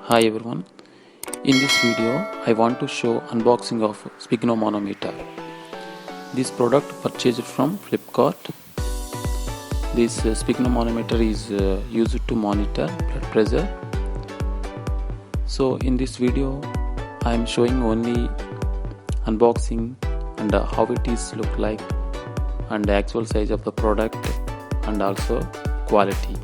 Hi everyone, in this video I want to show unboxing of Sphygmomanometer. This product purchased from Flipkart. This Sphygmomanometer is used to monitor blood pressure. So in this video I am showing only unboxing and how it is look like and the actual size of the product and also quality.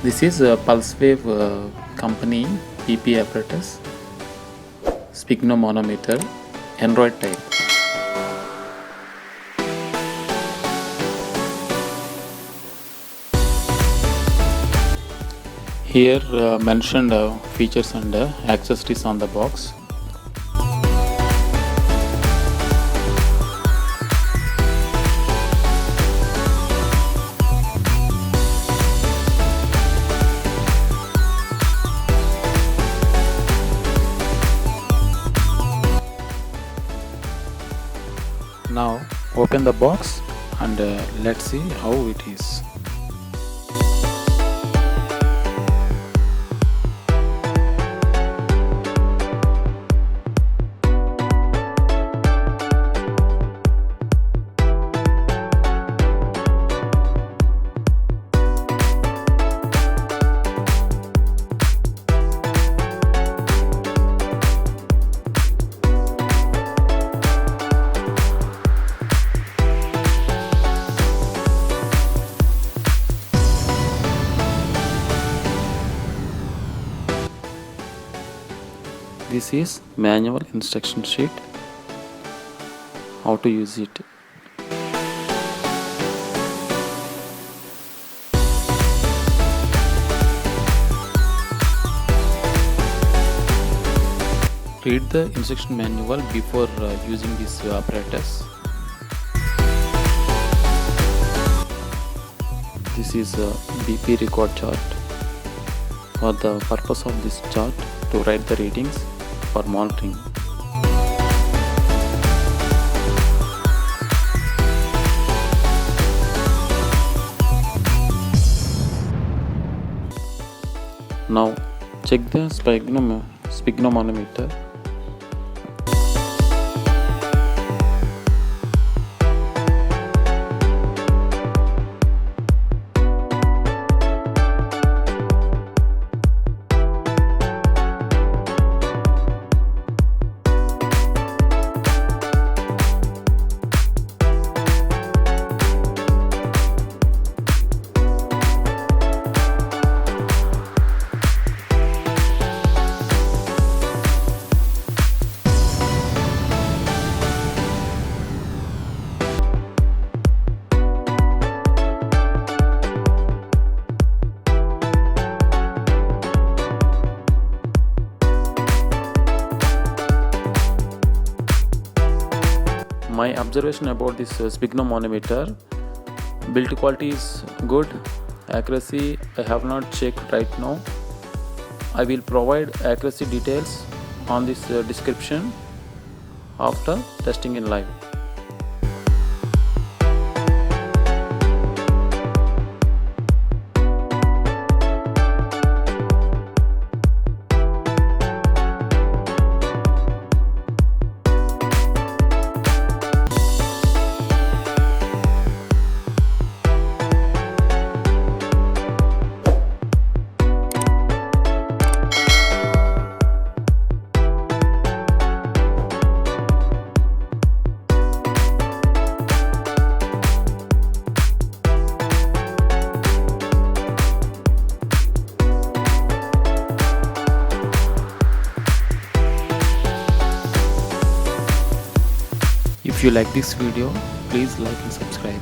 This is a pulse wave company PP apparatus, Sphygmomanometer, Android type. Here mentioned features and accessories on the box. Now open the box and let's see how it is. This is manual instruction sheet, how to use it. Read the instruction manual before using this apparatus. This is a BP record chart. For the purpose of this chart, to write the readings for monitoring. Now check the Sphygmomanometer. My observation about this Sphygmomanometer: build quality is good, accuracy I have not checked right now. I will provide accuracy details on this description after testing in live. If you like this video, please like and subscribe.